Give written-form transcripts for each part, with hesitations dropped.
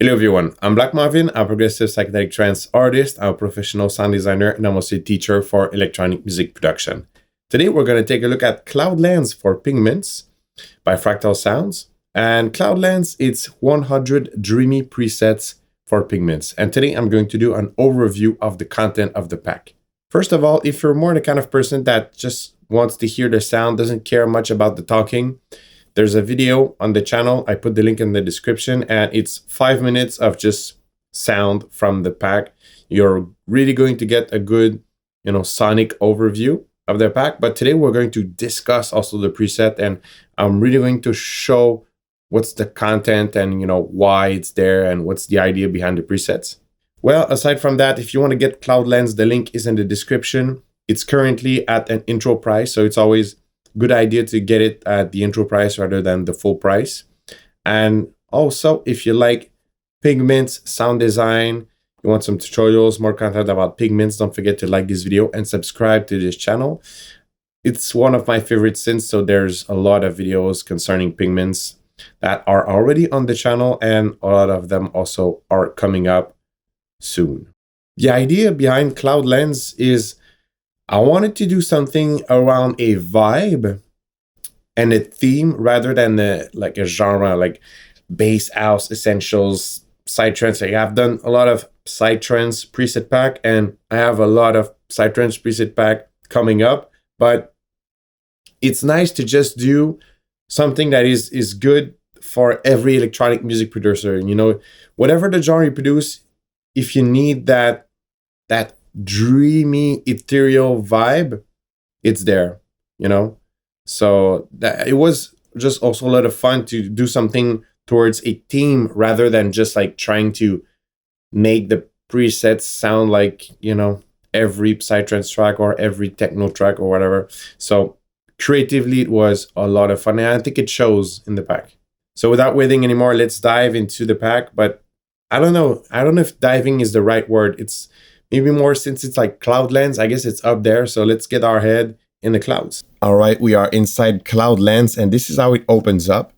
Hello everyone, I'm Black Marvin, I'm a progressive psychedelic trance artist, I'm a professional sound designer, and I'm also a teacher for electronic music production. Today we're going to take a look at Cloudlands For Pigments by Fractal Sounds. And Cloudlands, it's 100 dreamy presets for pigments. And today I'm going to do an overview of the content of the pack. First of all, if you're more the kind of person that just wants to hear the sound, doesn't care much about the talking, there's a video on the channel. I put the link in the description, and it's 5 minutes of just sound from the pack. You're really going to get a good, sonic overview of the pack. But today we're going to discuss also the preset, and I'm really going to show what's the content and, why it's there and what's the idea behind the presets. Well, aside from that, if you want to get Cloudlands, the link is in the description. It's currently at an intro price, so it's always good idea to get it at the intro price rather than the full price. And also, if you like pigments, sound design, you want some tutorials, more content about pigments, don't forget to like this video and subscribe to this channel. It's one of my favorites since, so there's a lot of videos concerning pigments that are already on the channel, and a lot of them also are coming up soon. The idea behind Cloudlands is I wanted to do something around a vibe and a theme rather than a genre, like bass house essentials, psytrance. I've done a lot of psytrance preset pack, and I have a lot of psytrance preset pack coming up, but it's nice to just do something that is good for every electronic music producer. Whatever the genre you produce, if you need that dreamy ethereal vibe, it's there, so that it was just also a lot of fun to do something towards a theme rather than just like trying to make the presets sound like every psytrance track or every techno track or whatever. So creatively it was a lot of fun, and I think it shows in the pack. So without waiting anymore, let's dive into the pack. But I don't know if diving is the right word. It's maybe more, since it's like Cloudlands, I guess it's up there. So let's get our head in the clouds. All right, we are inside Cloudlands, and this is how it opens up.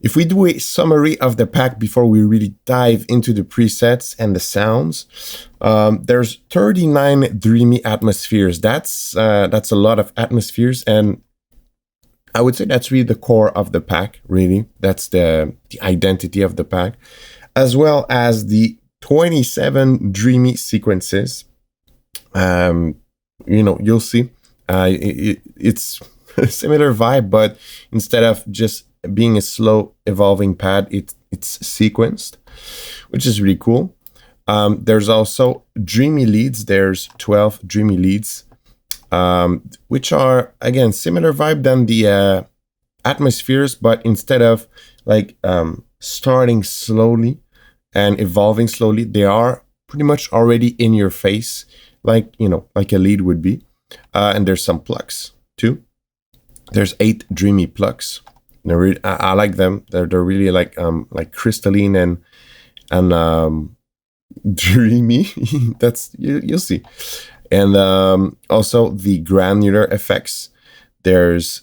If we do a summary of the pack before we really dive into the presets and the sounds, there's 39 Dreamy Atmospheres. That's a lot of atmospheres, and I would say that's really the core of the pack, really. That's the identity of the pack, as well as the 27 Dreamy Sequences. You'll see it's a similar vibe, but instead of just being a slow evolving pad, it's sequenced, which is really cool. There's also Dreamy Leads. There's 12 Dreamy Leads, which are again similar vibe than the atmospheres, but instead of starting slowly and evolving slowly, they are pretty much already in your face, like a lead would be. And there's some plucks too. There's 8 Dreamy Plucks. I like them. They're really like crystalline and dreamy. That's you'll see. And also the Granular FX. There's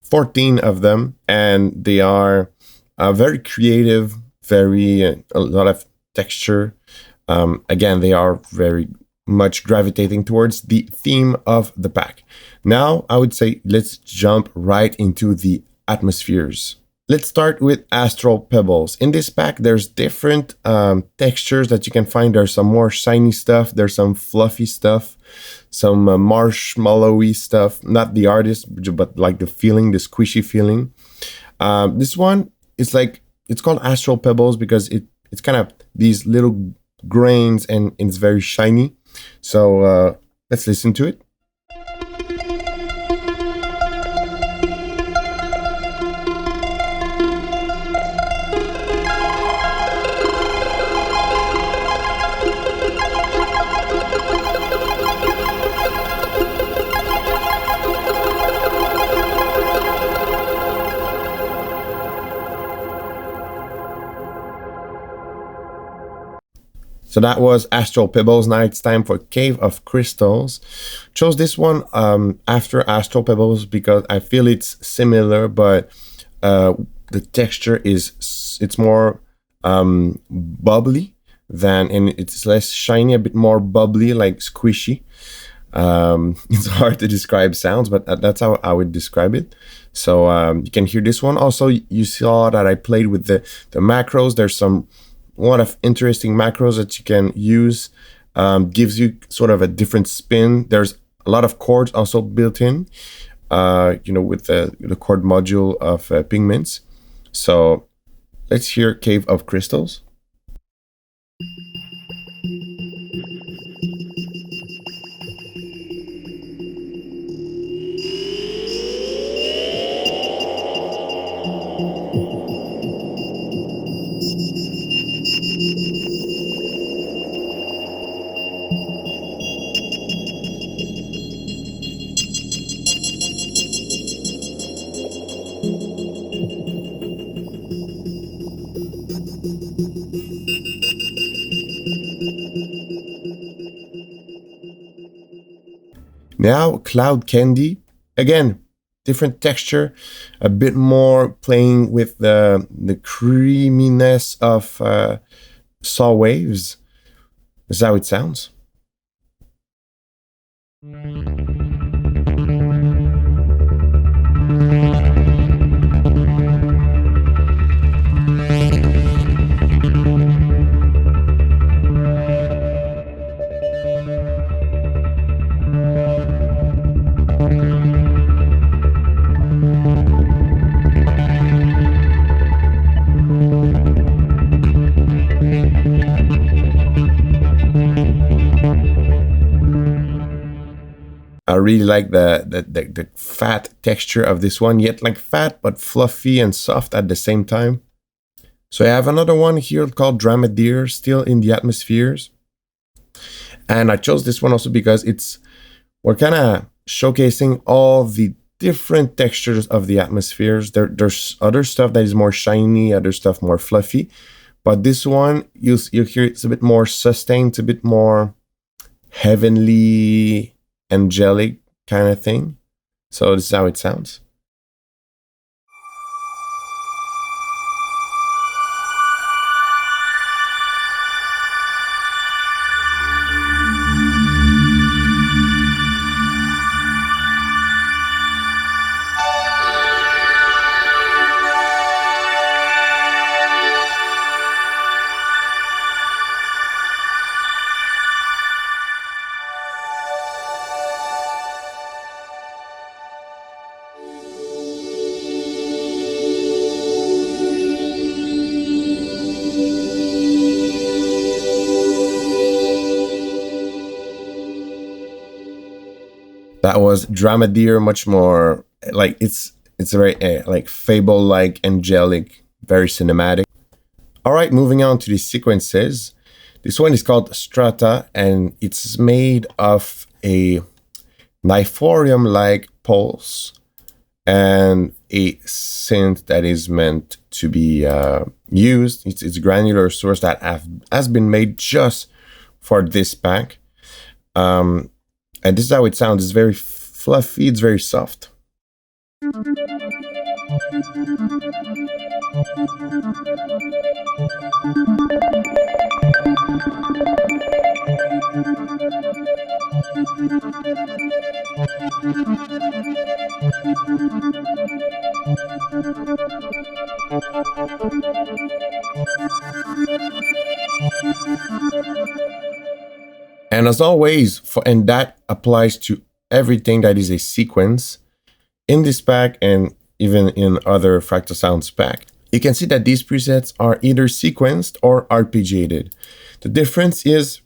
14 of them, and they are very creative. A lot of texture. Again, they are very much gravitating towards the theme of the pack. Now, I would say let's jump right into the atmospheres. Let's start with Astral Pebbles. In this pack, there's different textures that you can find. There's some more shiny stuff. There's some fluffy stuff, some marshmallowy stuff. Not the artist, but like the feeling, the squishy feeling. This one is it's called Astral Pebbles because it's kind of these little grains, and it's very shiny. So let's listen to it. So that was Astral Pebbles. Now it's time for Cave of Crystals. Chose this one after Astral Pebbles because I feel it's similar, but the texture it's more bubbly than, and it's less shiny, a bit more bubbly, like squishy. It's hard to describe sounds, but that's how I would describe it. So you can hear this one. Also, you saw that I played with the macros. There's a lot of interesting macros that you can use. Gives you sort of a different spin. There's a lot of chords also built in, with the chord module of Pigments. So let's hear Cave of Crystals. Now, Cloud Candy, again, different texture, a bit more playing with the creaminess of saw waves. This is how it sounds. I really like the fat texture of this one, yet like fat but fluffy and soft at the same time. So I have another one here called Dreamy Leads, still in the atmospheres. And I chose this one also because we're kind of showcasing all the different textures of the atmospheres. There's other stuff that is more shiny, other stuff more fluffy. But this one, you'll hear it's a bit more sustained, it's a bit more heavenly, angelic kind of thing. So this is how it sounds. That was Dreamy Leads, much more like it's very like fable-like, angelic, very cinematic. All right, moving on to the sequences. This one is called Strata, and it's made of a niforium-like pulse and a synth that is meant to be used. It's a granular source that has been made just for this pack. And this is how it sounds. It's very fluffy, it's very soft. And as always, and that applies to everything that is a sequence in this pack and even in other Fractal Sounds pack. You can see that these presets are either sequenced or arpeggiated. The difference is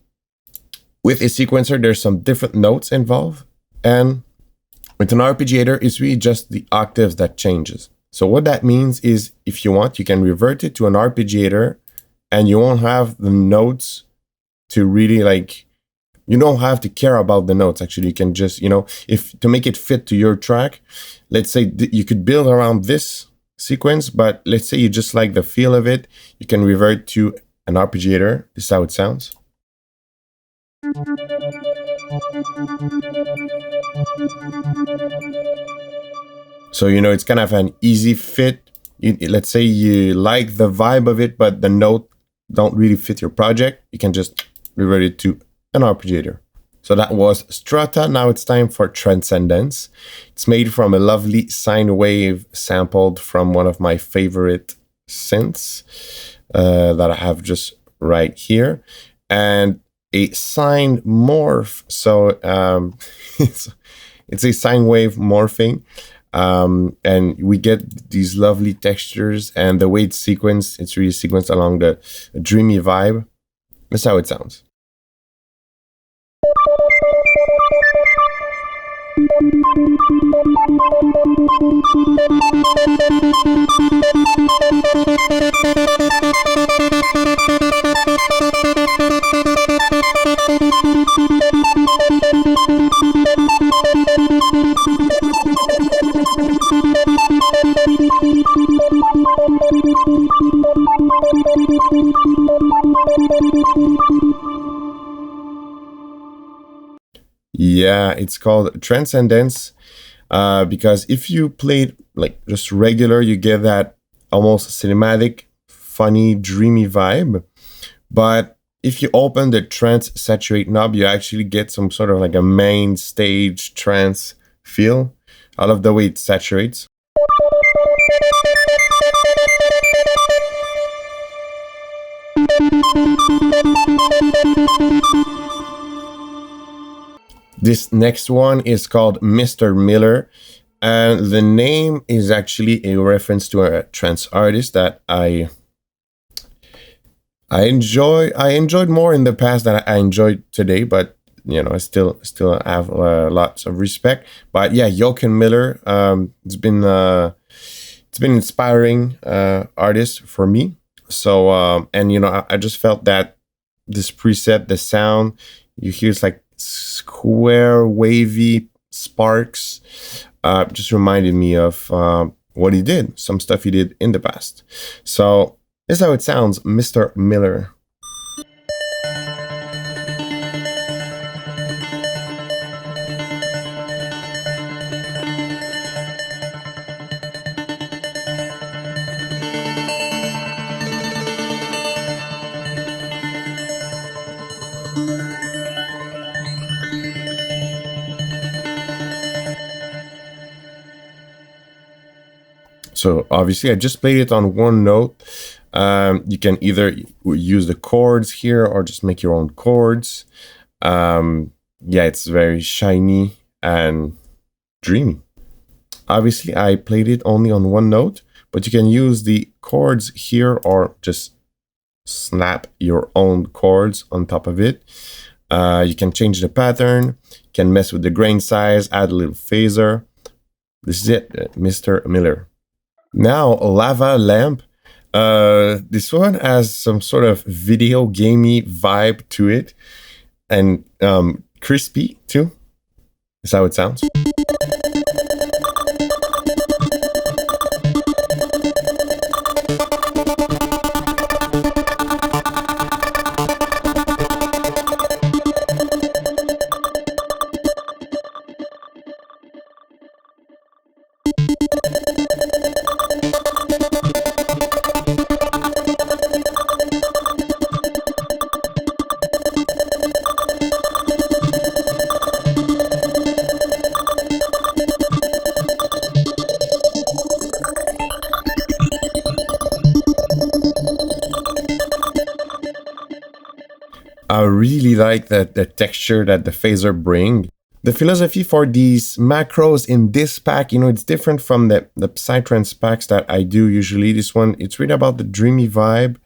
with a sequencer, there's some different notes involved, and with an arpeggiator, it's really just the octaves that changes. So what that means is if you want, you can revert it to an arpeggiator and you won't have the notes to really like, you don't have to care about the notes. Actually, you can just, if to make it fit to your track, let's say you could build around this sequence, but let's say you just like the feel of it, you can revert to an arpeggiator. This is how it sounds. So, it's kind of an easy fit. Let's say you like the vibe of it, but the note don't really fit your project, you can just revert it to an arpeggiator. So that was Strata. Now it's time for Transcendence. It's made from a lovely sine wave sampled from one of my favorite synths that I have just right here, and a sine morph. So it's a sine wave morphing, and we get these lovely textures, and the way it's sequenced, it's really sequenced along the dreamy vibe. That's how it sounds. Yeah, it's called Transcendence because if you played like just regular, you get that almost cinematic, funny, dreamy vibe. But if you open the trance saturate knob, you actually get some sort of like a main stage trance feel. I love the way it saturates. This next one is called Mr. Miller, and the name is actually a reference to a trance artist that I enjoyed more in the past than I enjoyed today, but you know, I still have lots of respect. But yeah, Jochen Miller, it's been inspiring artist for me. So and you know, I just felt that this preset, the sound you hear, it's like square wavy sparks, just reminded me of what he did, some stuff he did in the past. So this is how it sounds, Mr. Miller. So obviously I just played it on one note. You can either use the chords here or just make your own chords. Yeah, it's very shiny and dreamy. Obviously I played it only on one note, but you can use the chords here or just snap your own chords on top of it. You can change the pattern, you can mess with the grain size, add a little phaser. This is it, Mr. Miller. Now, Lava Lamp. This one has some sort of video gamey vibe to it, and crispy too. Is how it sounds. I really like the texture that the phaser bring. The philosophy for these macros in this pack, you know, it's different from the Psytrance packs that I do usually. This one, it's really about the dreamy vibe,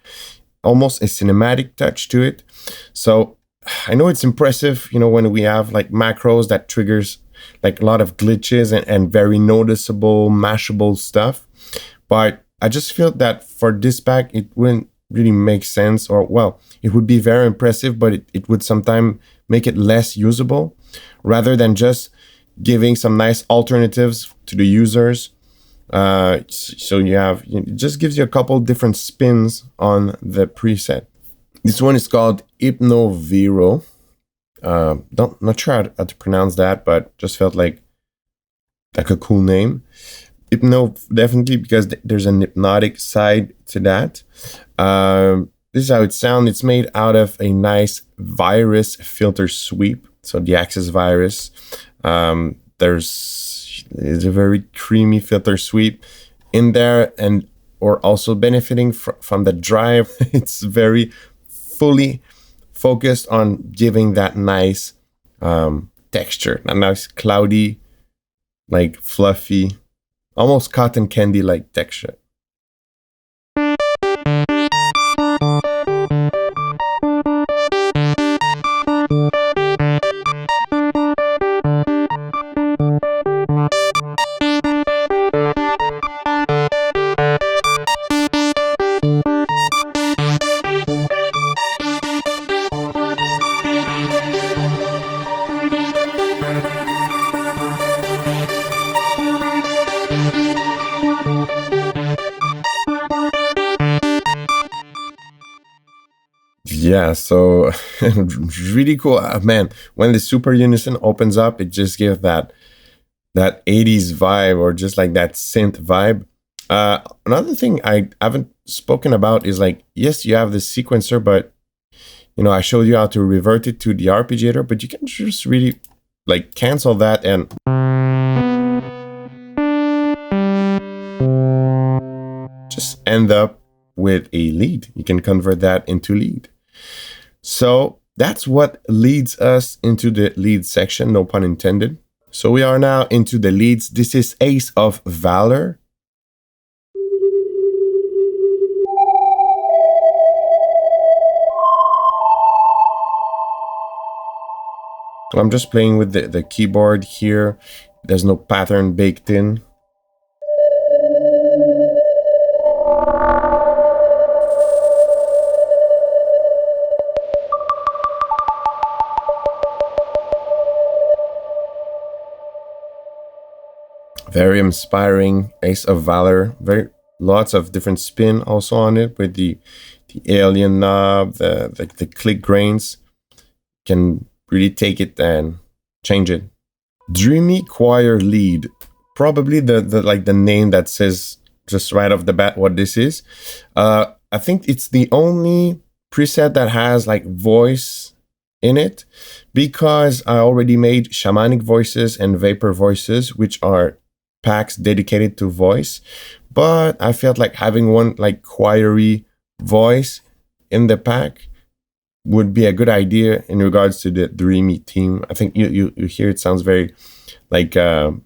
almost a cinematic touch to it. So I know it's impressive, you know, when we have like macros that triggers like a lot of glitches and very noticeable, mashable stuff. But I just feel that for this pack, it wouldn't really make sense, or well, it would be very impressive, but it would sometimes make it less usable, rather than just giving some nice alternatives to the users. So you have, it just gives you a couple different spins on the preset. This one is called Hypnovero. Not sure how to pronounce that, but just felt like a cool name. Hypno, definitely, because there's an hypnotic side to that. This is how it sounds. It's made out of a nice virus filter sweep. So the Access virus. There's a very creamy filter sweep in there, and or also benefiting from the drive. It's very fully focused on giving that nice texture, a nice cloudy, like fluffy, almost cotton candy like texture. Yeah, so really cool. Man, when the super unison opens up, it just gives that 80s vibe, or just like that synth vibe. Another thing I haven't spoken about is like, yes, you have the sequencer, but you know, I showed you how to revert it to the arpeggiator, but you can just really like cancel that and just end up with a lead. You can convert that into lead. So that's what leads us into the lead section, no pun intended. So we are now into the leads. This is Ace of Valor. I'm just playing with the keyboard here. There's no pattern baked in. Very inspiring, Ace of Valor. Lots of different spin also on it with the alien knob, the click grains. Can really take it and change it. Dreamy Choir Lead. Probably the name that says just right off the bat what this is. I think it's the only preset that has like voice in it, because I already made shamanic voices and vapor voices, which are packs dedicated to voice, but I felt like having one like choiry voice in the pack would be a good idea in regards to the Dreamy theme. I think you hear it sounds very like the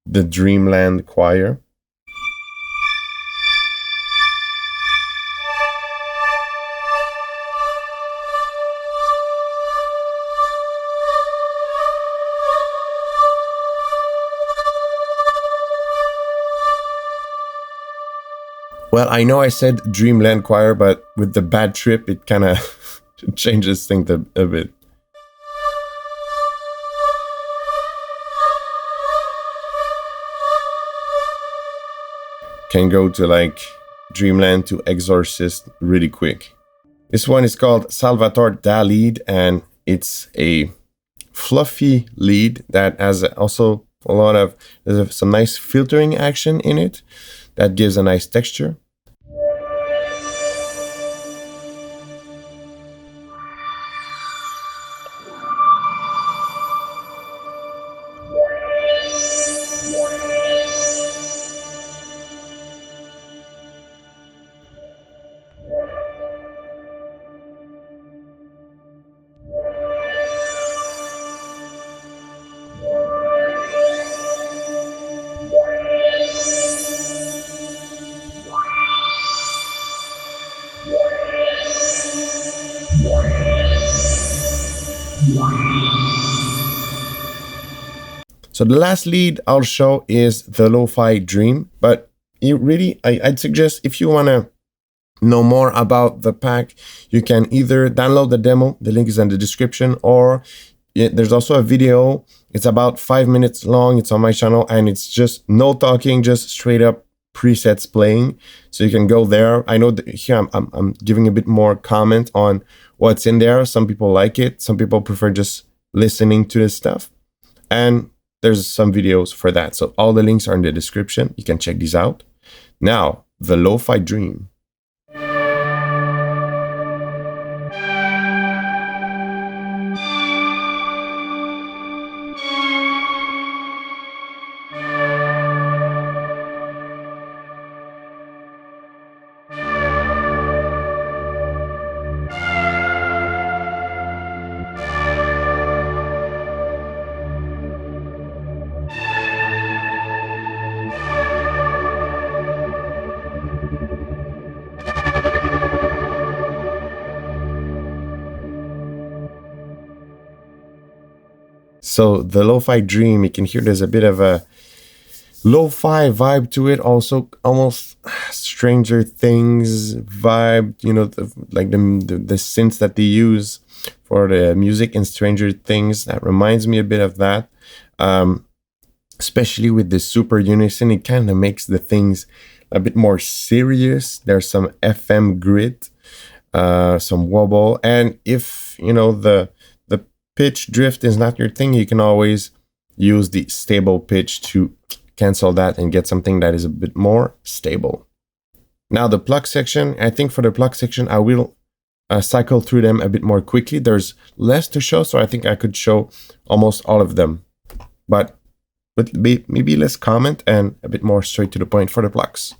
Dreamland choir. Well, I know I said Dreamland Choir, but with the bad trip, it kind of changes things a bit. Can go to like Dreamland to Exorcist really quick. This one is called Salvatore Da Lead, and it's a fluffy lead that has also a lot of, there's some nice filtering action in it that gives a nice texture. So the last lead I'll show is the Lo-Fi Dream, but I'd suggest if you want to know more about the pack, you can either download the demo, the link is in the description, or there's also a video. It's about 5 minutes long. It's on my channel, and it's just no talking, just straight up presets playing. So you can go there. I know that here I'm giving a bit more comment on what's in there. Some people like it. Some people prefer just listening to this stuff. And there's some videos for that. So all the links are in the description. You can check these out. Now, the Lo-Fi Dream. So the lo-fi dream, you can hear there's a bit of a lo-fi vibe to it, also almost Stranger Things vibe, you know, like the synths that they use for the music in Stranger Things. That reminds me a bit of that. Especially with the super unison, it kind of makes the things a bit more serious. There's some FM grit, some wobble, and if you know the pitch drift is not your thing, you can always use the stable pitch to cancel that and get something that is a bit more stable. Now the pluck section, I think for the pluck section, I will cycle through them a bit more quickly. There's less to show, so I think I could show almost all of them. But maybe less comment and a bit more straight to the point for the plucks.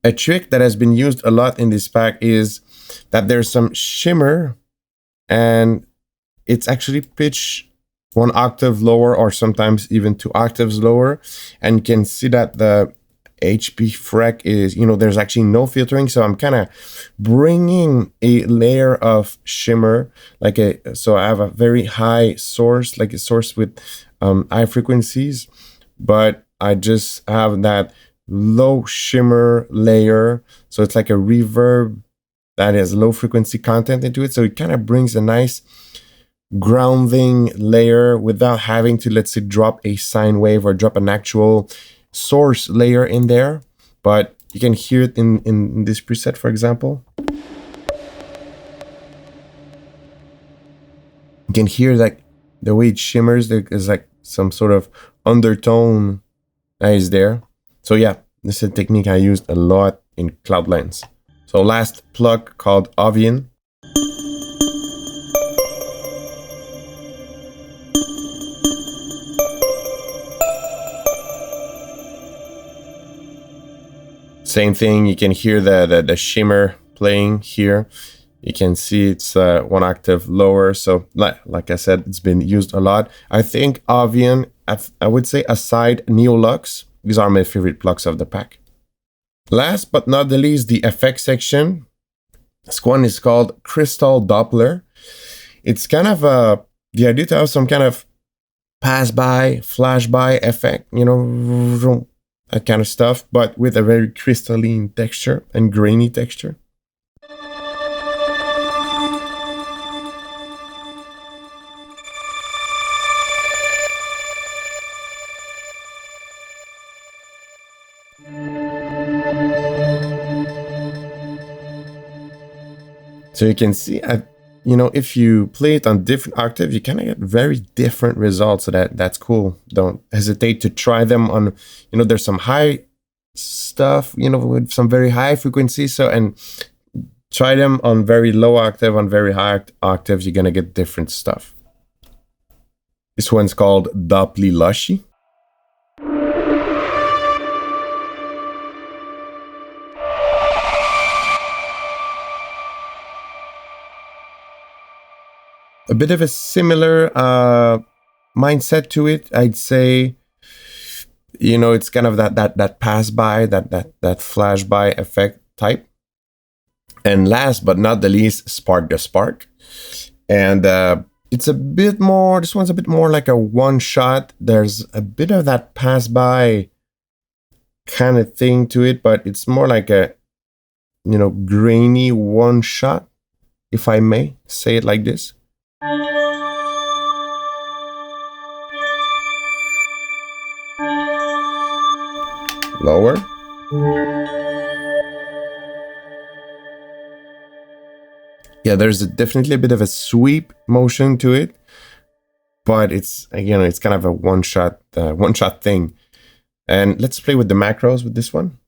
A trick that has been used a lot in this pack is that there's some shimmer and it's actually pitched 1 octave lower or sometimes even 2 octaves lower. And you can see that the HP Frec is, you know, there's actually no filtering. So I'm kind of bringing a layer of shimmer, so I have a very high source, like a source with high frequencies, but I just have that low shimmer layer, so it's like a reverb that has low frequency content into it, so it kind of brings a nice grounding layer without having to, let's say, drop a sine wave or drop an actual source layer in there. But you can hear it in this preset, for example. You can hear like the way it shimmers, there is like some sort of undertone that is there. So yeah, this is a technique I used a lot in Cloudlands. So last pluck called Avian. Same thing, you can hear the shimmer playing here. You can see it's 1 octave lower. So like I said, it's been used a lot. I think Avian, I would say aside Neolux, these are my favorite plucks of the pack. Last but not the least, the FX section. This one is called Crystal Doppler. It's kind of the idea to have some kind of pass-by, flash-by effect, you know, that kind of stuff, but with a very crystalline texture and grainy texture. So you can see, you know, if you play it on different octaves, you kind of get very different results. So that's cool. Don't hesitate to try them on, you know, there's some high stuff, you know, with some very high frequencies. So, and try them on very low octave, on very high octaves, you're going to get different stuff. This one's called Dopply Lushy. A bit of a similar mindset to it, I'd say. You know, it's kind of that pass by, that flash by effect type. And last but not the least, Spark the Spark. And it's a bit more, this one's a bit more like a one shot. There's a bit of that pass by kind of thing to it, but it's more like a, you know, grainy one shot. if I may say it like this. Lower. Yeah, there's definitely a bit of a sweep motion to it, but it's, again, it's kind of a one-shot thing. And let's play with the macros with this one.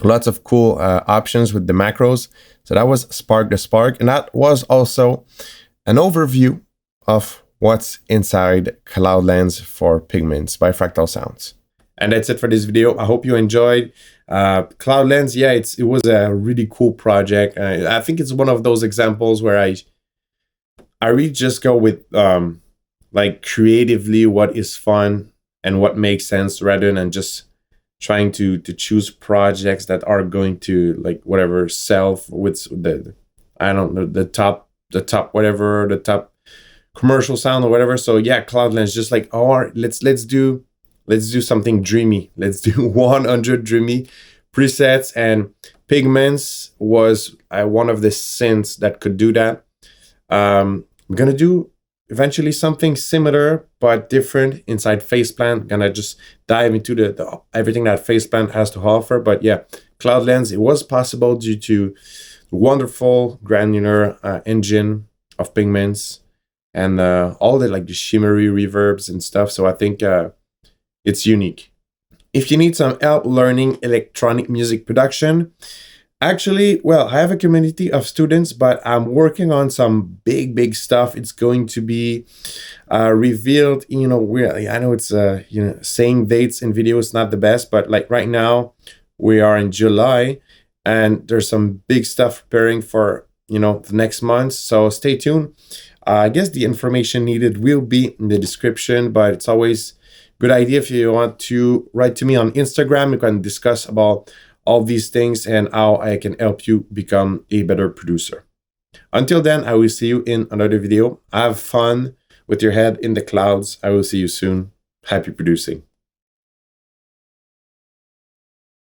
Lots of cool options with the macros. So that was Spark the Spark, and that was also an overview of what's inside Cloudlands for Pigments by Fractal Sounds. And that's it for this video. I hope you enjoyed. Cloudlands, yeah, it was a really cool project. I think it's one of those examples where I really just go with like creatively what is fun and what makes sense, rather than just trying to choose projects that are going to, like, whatever, sell with the, I don't know, the top commercial sound or whatever. So yeah, Cloudlands just like, oh, let's do something dreamy. Let's do 100 dreamy presets, and Pigments was one of the synths that could do that. I'm gonna do eventually something similar but different inside Faceplant. Gonna just dive into the everything that Faceplant has to offer. But yeah, Cloudlands, it was possible due to the wonderful granular engine of Pigments and all the, like, the shimmery reverbs and stuff. So I think it's unique. If you need some help learning electronic music production, actually, well, I have a community of students, but I'm working on some big stuff. It's going to be revealed, you know, I know it's, you know, saying dates in video is not the best, but like right now we are in July and there's some big stuff preparing for, you know, the next month. So stay tuned. I guess the information needed will be in the description, but it's always good idea if you want to write to me on Instagram. You can discuss about all these things and how I can help you become a better producer. Until then, I will see you in another video. Have fun with your head in the clouds. I will see you soon. Happy producing.